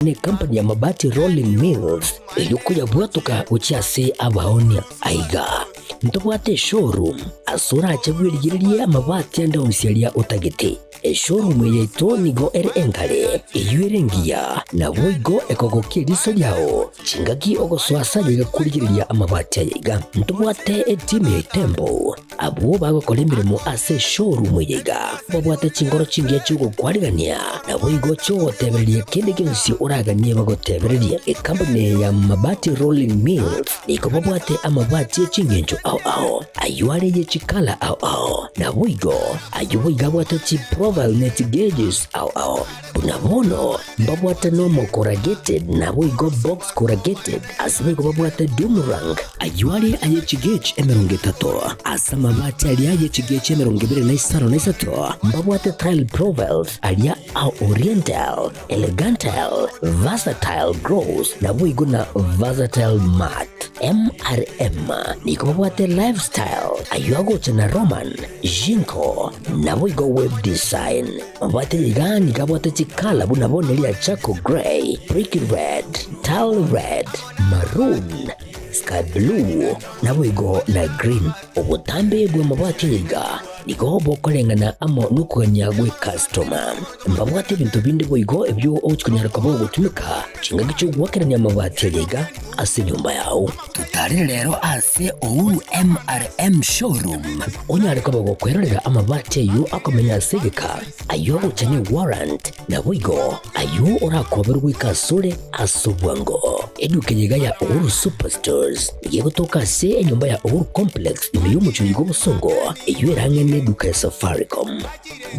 ni kampani ya mabati Rolling Mills yukuya bwatuka uchiase abaonia aiga ntubwate showroom asura achagwirigiririe amabati anda onsialia utagiti showroom yeito nigo ere engale iyuerengia na boigo ekogokia riso ryao chingaki ogoswasa yigakurigiriria amabati aiga ntubwate team ya tembo abo bagokora imirimo ase showroom yiga babwate chingoro chingia chugo kwarigania na boigo cho tebererie kende kinsi uraganie bagotebererie kampani ya mabati Rolling Mills niko babwate amabati chingenjo ao ayuare ye chikala ao na boigo ayuiga bwate chi profile net gauges ao bunabono babwate normal corrugated na boigo box corrugated asibigo babwate boomerang ayuare aye chigage emeronge tato asama mabati alia ye chigage emeronge bere na isaro na isato babwate tile profiles alia au oriental elegantal versatile gross na boigo na versatile mat MRM niko babwate lifestyle ayuago chana roman jinko na boigo web design babwate yiga nika babwate chikala bunabone lia chaco gray brick red tile red maroon sky blue na boigo na green obutambe bwa mabwate yiga niko bokorengana amo nukanya gwe customer mbabwate bintu bindi boigo ebyo ochikunyara kabo gutumika chinga gicho gwakeranya amabati yiga ase nyumba yao tutari rero ase MRM showroom onyare kabo gukwerera amabati yu akomenya segeka ayo uchanye warrant na boigo ayo urakoberwa ikasure asubwango eduke yiga ya Uhuru Superstores yego toka se nyumba ya Uhuru Complex niyo muchuyigo busongo iyo erangene duka ya Safaricom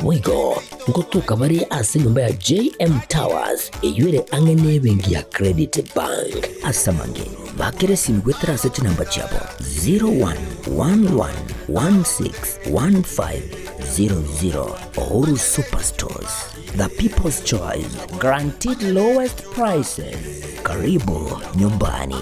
boigo ngotuka bari ase nyumba ya JM Towers iyo ere angene bengi ya Credit Bank asamange bakere simgwetra sete namba chabo 0111161500 Uhuru Superstores, the people's choice, guaranteed lowest prices. Karibu nyumbani.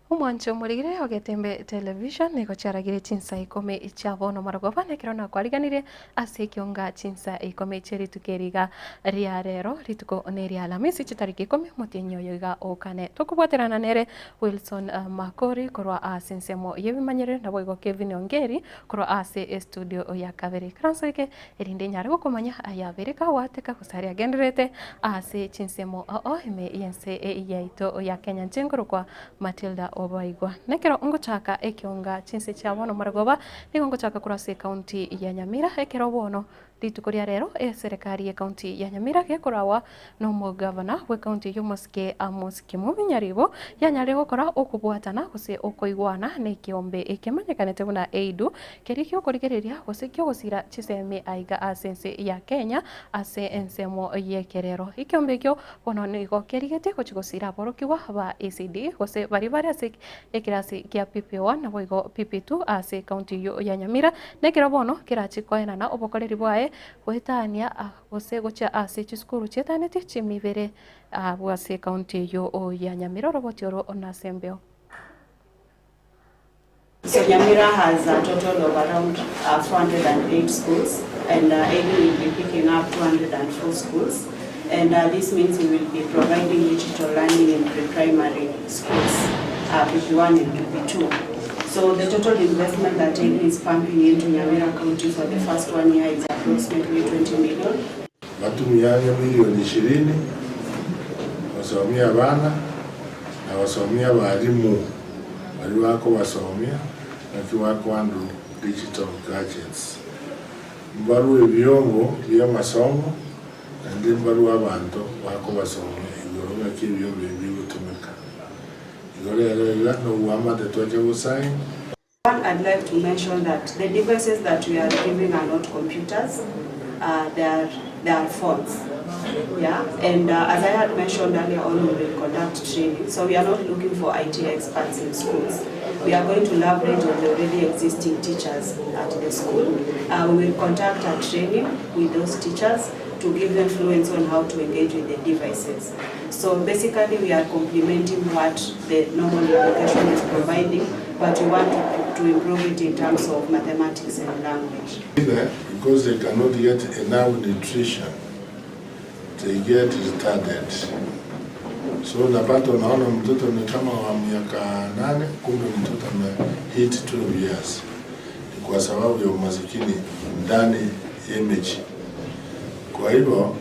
Mwancho murigire o Getembe Television niko charagire Chinsa Ikomi ichavono maragoba nekirona kwariganire ase Ekeonga Chinsa Ikomi cheri tukeriga ria rero rituko neri alamisi chitariki 10 mutenyo yoga okane tukubwaterana nere Wilson Makori korwa asensemo yebimanyire na boigo Kevin Ongeri korwa ase studio ya Kaveri Kranseke erinde nyare gukomanya ayabereka wateka kusaria genderete ase chinsemo ime yense yaito ya Kenya chengoro kwa Matildah Obaigwa nekero ngochaka Ekeonga Chinsa chavono maragoba niko ngochaka kurase county ya Nyamira ekero bono ritukoria rero serikali ya county ya Nyamira gekorawa no mo governor we county yomoske amoske mubinyaribo yanyare gukora okubwatana guse okoigwana ne kiombe ekemanyekanete buna eidu kerikyo korigereria guse kyo gusira chiseme aiga asense ya Kenya ase ensemo yekerero ikiombe kyo bono nigo kerigete gochigusira borokiwa ba ECD guse bari bari ase ekirasi kia PP1 na boigo PP2 ase county ya Nyamira nekero bono kirachikoena na obokoreri bwae bware wetania gose gocha ase chiskuru chetanete chimibere bwase county yo ya Nyamira robotoro onasembeo. So Nyamira has a total of around 408 schools, and AD will be picking up 204 schools. And this means we will be providing digital learning in pre-primary schools, PP1 and PP2. So the total investment that AD is pumping into Nyamira County for the first 1 year is approximately 20 million. Watumianga milioni 20 wasomia bana na wasomia walimu wali wako wasomia na kiwako andu digital gadgets. Mbaru vyombo vya masomo ndi mbaru abantu wako wasomia igoro kibyo bibi gutumika. Igoro no wama tetwaje gusign. I'd like to mention that the devices that we are giving are not computers. They are phones. Yeah, and as I had mentioned earlier on, we will conduct training. So we are not looking for IT experts in schools. We are going to leverage on the already existing teachers at the school. We will conduct a training with those teachers to give them fluency on how to engage with the devices. So basically we are complementing what the normal education is providing, but we want to improve it in terms of mathematics and language. Because they cannot get enough nutrition, they get retarded. So napata unaona mtoto ni kama wa miaka 8, kumbe mtoto hit 12 years. Ni kwa sababu ya umasikini ndani ya image. Kwa hivyo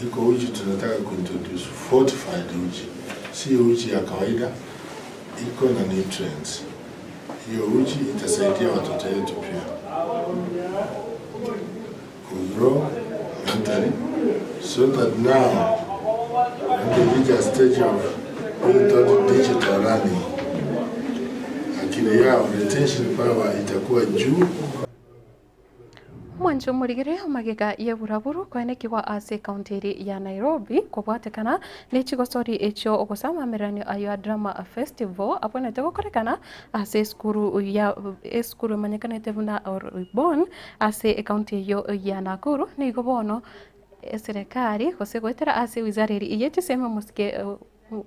iko uji tunataka kuintroduce fortified uji. Si uji ya kawaida, iko na nutrients. Hiyo uji itasaidia watoto wetu pia to grow mentally, so that now when they reach a stage of digital learning, akili yao retention power itakuwa juu. Mwancho murigire magega ye buraburu kwenekwa ase county ya Nairobi kubwatekana nechigosori echo ogosama meranio ayo drama festival apone tegokorekana ase skuru manyekanete buna Oribon ase county yo ya Nakuru nigobono serikali kosegwetera ase wizariri yeti sema musike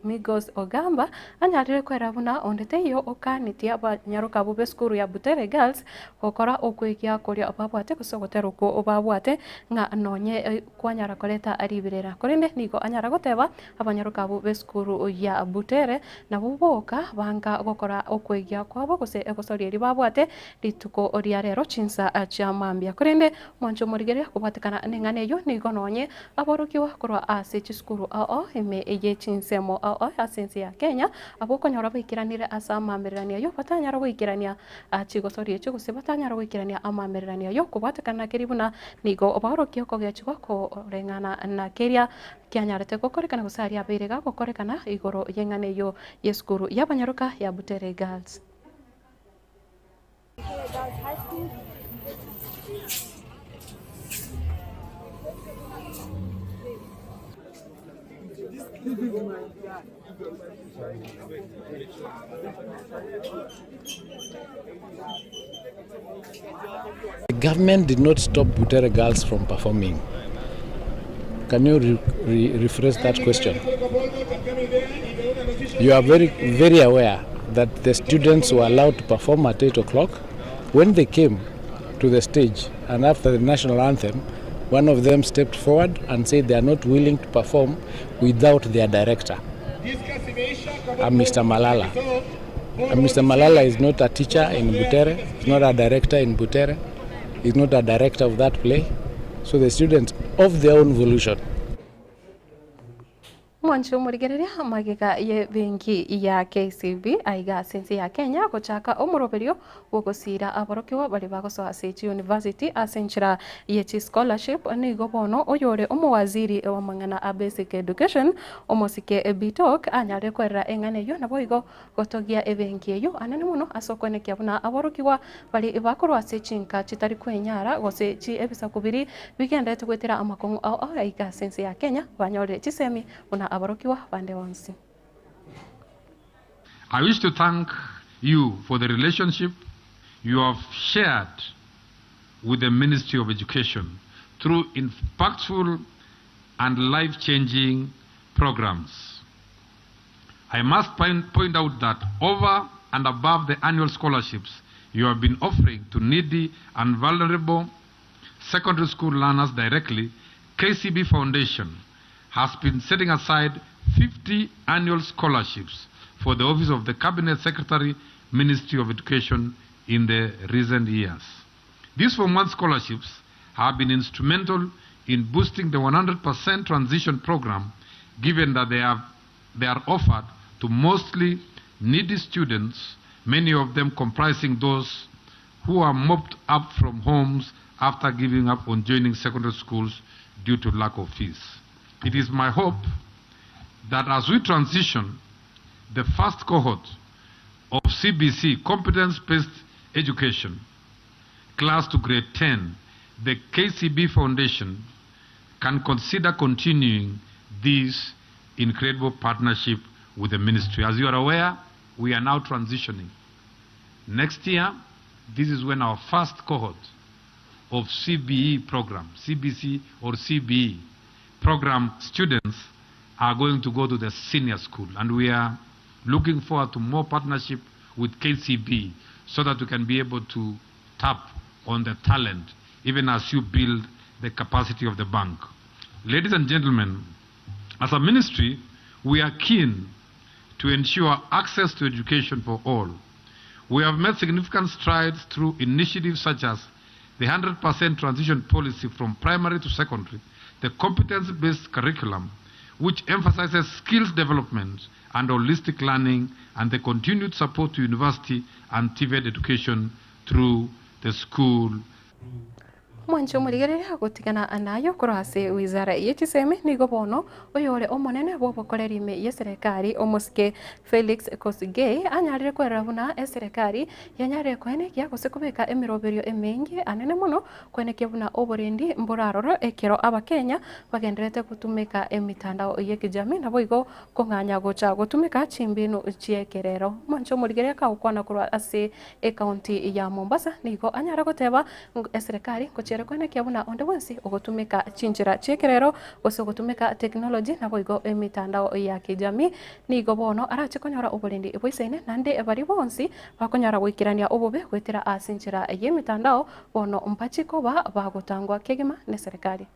Migos Ogamba anyarire kwera buna ondete yo okanitia abanyaruka bube skuru ya Butere Girls kokora okwekia kuria ababwate kusogotera ko obabwate nga nonye kwanyara koleta aribirera korende niko anyara goteba abanyaruka bube skuru ya Butere na buboka banga gokora okwekia kwabo gose egosori ri babwate rituko oria rero Chinsa chamambia korende mwancho murigere kubatekana nengane yo niko nonye aborokiwa korwa ase chiskuru ime eye Chinsa asensi ya Kenya aboko nyora bikiranire asa amamererania yo batanyara gwikirania chigosori echo gose batanyara gwikirania amamererania yo kubatekana keribuna nigo obarokio kogya chigo ko rengana na keria kyanyarete gokorekana gusaria berega gokorekana igoro yengane yo yeskuru yabanyaruka ya Butere Girls. The government did not stop Butere Girls from performing. Can you rephrase that question? You are very aware that the students were allowed to perform at 8 o'clock. When they came to the stage and after the national anthem, one of them stepped forward and said they are not willing to perform without their director, Mr. Malala. Mr. Malala is not a teacher in Butere, he's not a director in Butere, he's not a director of that play. So the students of their own volition. Mwancho murigereria magega ye benki ya KCB aiga sensi ya Kenya gochaka omuroberio wogosira aborokiwa bali bagoso ase university asenchira ye scholarship ni gobono oyore omwaziri wa mangana a basic education omosike bitok anyare kwera engane yo naboigo gotogia ebenki yo anane muno asokone kyabuna aborokiwa bali bakorwa ase chinka chitari kwenyara gose chi ebisa kubiri weekend etugwetera amakongo aiga sensi ya Kenya banyore chisemi una aborokiwa bande wansi. I wish to thank you for the relationship you have shared with the Ministry of Education through impactful and life-changing programs. I must point out that over and above the annual scholarships you have been offering to needy and vulnerable secondary school learners directly, KCB Foundation has been setting aside 50 annual scholarships for the Office of the Cabinet Secretary, Ministry of Education in the recent years. These Form 1 scholarships have been instrumental in boosting the 100% transition program, given that they are offered to mostly needy students, many of them comprising those who are mopped up from homes after giving up on joining secondary schools due to lack of fees. It is my hope that as we transition the first cohort of CBC, competence-based education, class to grade 10, the KCB Foundation can consider continuing this incredible partnership with the ministry. As you are aware, we are now transitioning. Next year, this is when our first cohort of CBE program, CBC or CBE program students are going to go to the senior school. And we are looking forward to more partnership with KCB so that we can be able to tap on the talent, even as you build the capacity of the bank. Ladies and gentlemen, as a ministry, we are keen to ensure access to education for all. We have made significant strides through initiatives such as the 100% transition policy from primary to secondary, the competence-based curriculum, which emphasizes skills development and holistic learning, and the continued support to university and TVET education through the school. Mwancho muligereria gutigana anayo kurase wizara yetiseme nigo bono oyore omonene bobokorerime ye serikali omuske Felix Kosgei anyarire kwerera buna serikali yanyarire kwene kya kusekubeka emiroberio emingi anene muno kwene kebuna oborindi mburaroro ekero abakenya bagenderete kutumika emitandao ye kijamii nabo igo konganya gocha gutumika chimbinu chiekerero. Mwancho muligereria ka ukwana kurwa ase county ya Mombasa nigo anyara goteba serikali ko kwene kiabuna onde wensi ogotumika chinjira chekerero ose ogotumika technology nabo igo emitandao ya kijamii nigo bono arache konyora obolindi boisene nande bari bonsi bakonyara gwikirania obobe gwetera asinjira ye mitandao bono mpachiko bagotangwa kegema ne serikali.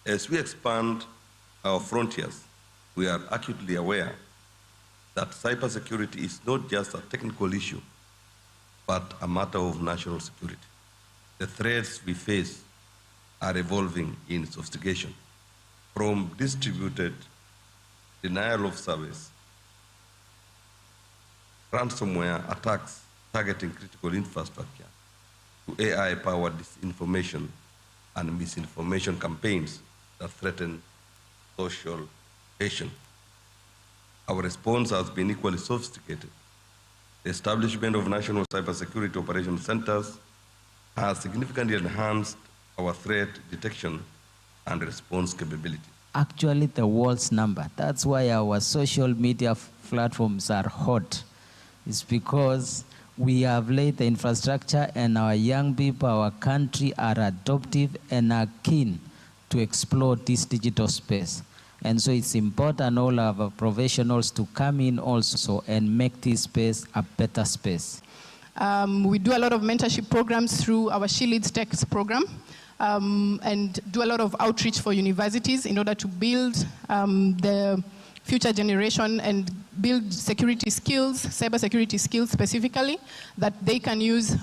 As we expand our frontiers, we are acutely aware that cybersecurity is not just a technical issue, but a matter of national security. The threats we face are evolving in sophistication, from distributed denial of service, ransomware attacks targeting critical infrastructure, to AI-powered disinformation and misinformation campaigns that threaten social cohesion. Our response has been equally sophisticated. The establishment of national cybersecurity operation centers has significantly enhanced our threat detection and response capability. Actually, the world's number. That's why our social media platforms are hot. It's because we have laid the infrastructure and our young people, our country are adoptive and are keen to explore this digital space. And so it's important all of our professionals to come in also and make this space a better space. We do a lot of mentorship programs through our She Leads Tech program and do a lot of outreach for universities in order to build the future generation and build security skills, cybersecurity skills specifically, that they can use.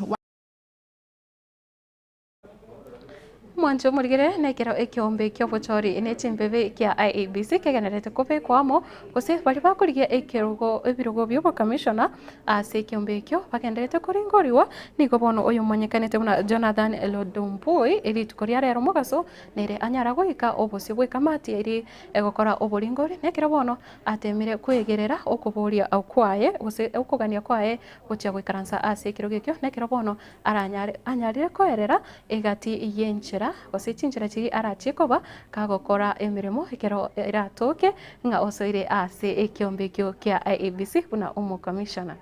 Mwancho muligere nekero ekiombe kyobochori ine chimbebe kia IEBC kegenerete kobe kwamo gose bali bakurigia ekerogo ebirogo byo commissioner ase ekiombe kyo bagenderete kuringoriwa nigo bono oyo monyekanete buna Jonathan Lodompoi eri tukoria rero mugaso nere anyara goika obosi bwe kamati eri egokora oboringori nekero bono atemire kwegerera okuboria akwaye gose okugania kwaye gocha gwikaransa ase ekirogo kyo nekero bono anyarire koerera egati yenchera gose chinjira chiri arachikoba kagokora emirimo ikero iratoke nga osoire ase ekiombe kyo kia IEBC kuna commissioner.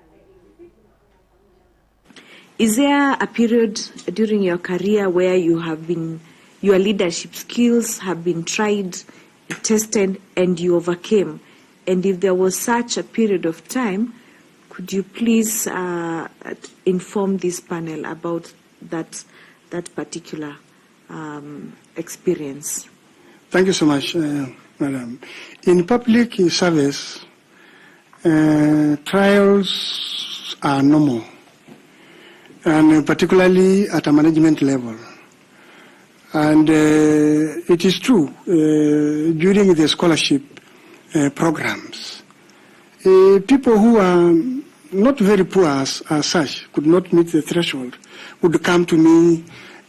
Is there a period during your career where your leadership skills have been tried, tested, and you overcame? And if there was such a period of time, could you please inform this panel about that particular experience? Thank you so much, Madam. In public service, trials are normal, and particularly at a management level. And it is true, during the scholarship programs, people who are not very poor as such, could not meet the threshold, would come to me,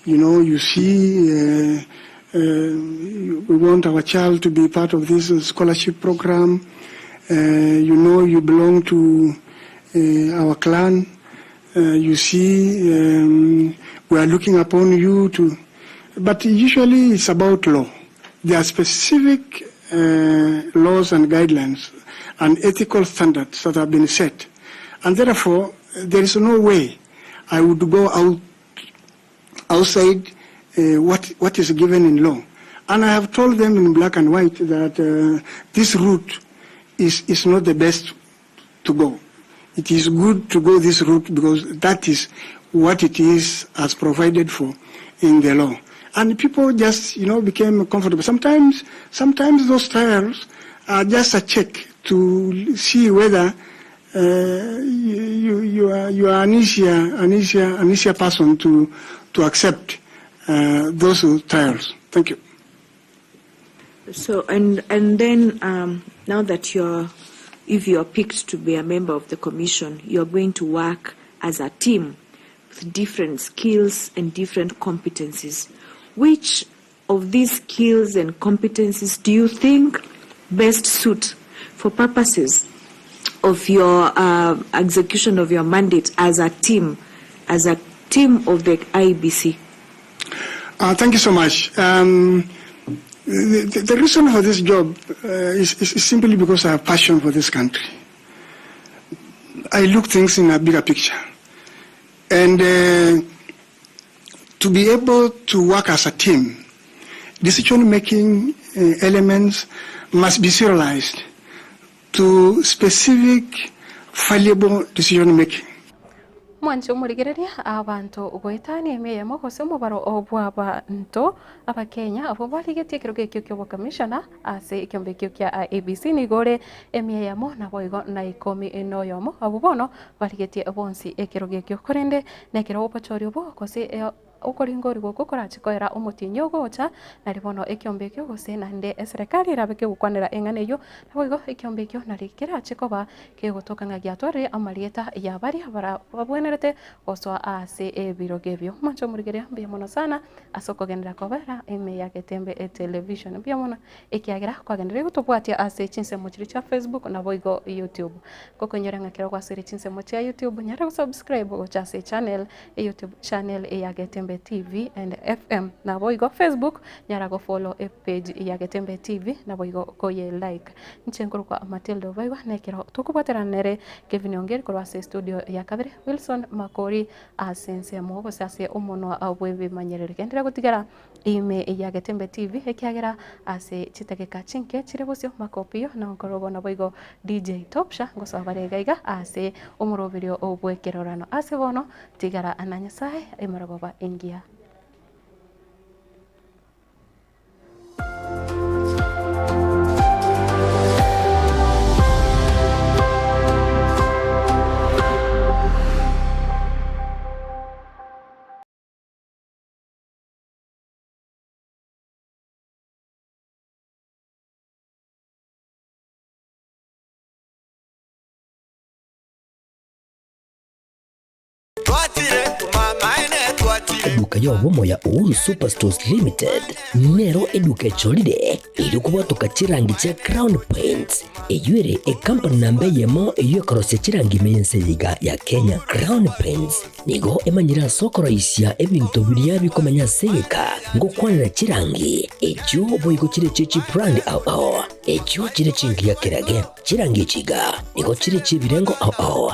you see, we want our child to be part of this scholarship program. You belong to our clan. You see, we are looking upon you to... But usually it's about law. There are specific laws and guidelines and ethical standards that have been set. And therefore, there is no way I would go outside what is given in law. And I have told them in black and white that this route is not the best to go. It is good to go this route because that is what it is as provided for in the law. And people just, became comfortable. Sometimes those trials are just a check to see whether you are an easier person to accept those trials. Thank you. So and then now that if you are picked to be a member of the commission, you are going to work as a team with different skills and different competencies. Which of these skills and competencies do you think best suit for purposes of your execution of your mandate as a team of the IEBC? Thank you so much. The reason for this job is simply because I have passion for this country. I look things in a bigger picture. And to be able to work as a team, decision-making elements must be serialized to specific, valuable decision-making. Mwancho murigereria abantu gwetani emeyemo gose mubaro obwa abantu abakenya abo barigetie kirugekyo kyo commissioner ase ikyombekyo kya ABC nigore emeyemo na boigo na Ikomi enoyomo abo bono barigetie bonsi ekirugekyo korende nekero opachori obo gose ukoringori gukora chikoera umutinyo gocha na ribono ekyombekyo gose nande serikali rabeke gukwanira engane yo naboigo ekyombekyo narikira chikoba ke gutokanga gyatware amalieta ya bari babwenerete oswa ase ebirogebyo mancho murigeria mbiamono sana asoko gendera kobera eme ya Getembe Television mbiamono ekiagira kwagendera gutobwatia ase Chinsa mochiri cha Facebook na boigo YouTube kokonyora ngakira kwa siri Chinsa mochi ya YouTube nyara subscribe gocha ase channel YouTube channel ya Getembe TV and FM na boigo Facebook nyara go follow page ya Getembe TV na boigo koye like nchenkuru kwa Matildah Obaigwa nekero tukubotera nere Kevin Ongeri kwa studio ya kabere Wilson Makori asense mo sase umono abwebe manyerere kendera gutigara ime ya Getembe TV ekiagera ase chitegeka chinke chirebosyo makopio na nkorobo na boigo DJ Topsha ngosabare gaiga ase umurobirio obwekerorano ase bono tigara ananyasaye emaragoba ingia Eduka ya obomo ya Uhuru Superstores Limited nero eduka cholide ili kubwatuka chirangi cha Crown Paints eyure company nambe yemo iyo karose chirangi meyense liga ya Kenya. Crown Paints nigo emanyira sokoro isya ebintu biriya bikomanya seka ngo kwanira chirangi ejo boyiko chire chichi brand ao ekyo kiri kingia kirage kirangi chiga niko kiri kibirengo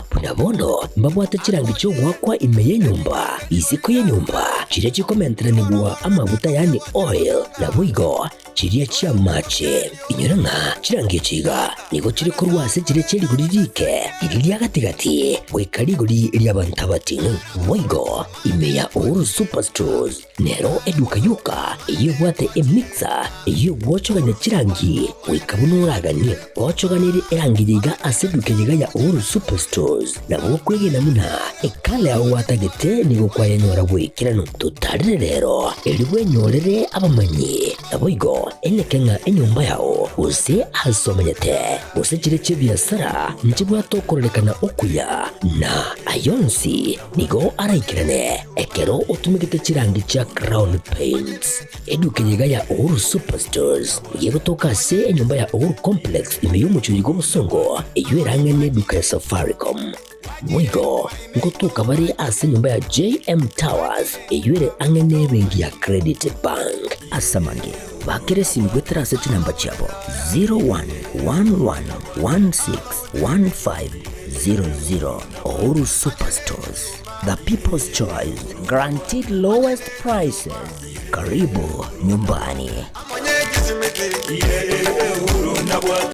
punabono mbabwate kirangi cyo gwakwa imeye nyumba isiko ye nyumba kiri kikomentera nibwa amavuta yani oil na bwigo kiri cha mache inyuranga kirangi chiga niko kiri kurwase kiri kiri guririke iri yagatigati wekali guri ry'abantu batinu bwigo imeya Uhuru Superstores nero eduka yuka iyo bwate emixer iyo bwocoganya kirangi wikabunuraganye bwocoganire erangiriga aseduke ya Uhuru Superstores nabo kwegena muna ekale aho watagete nigo kwayanyora bwikirano tutarire rero eliwe nyorere abamanyi nabo igo enekenga enyumba yao use asomanyete use kireke biasara njibwa tokorelekana okuya na ayonsi nigo araikirane ekero utumigite kirangi cha Crown Paints eduke ya Uhuru Superstores yego tokase enyumba ya Uhuru Complex imeyumuchuri g'obusongo iyo erange n'eduka ya Safaricom mwigo ngotuka bari ase nyumba ya JM Towers iyo ere ange n'ebengi ya Credit Bank asamange bakere simgwe traseti namba chabo 0111161500 Uhuru Superstores, the people's choice, guaranteed lowest prices. Karibu nyumbani.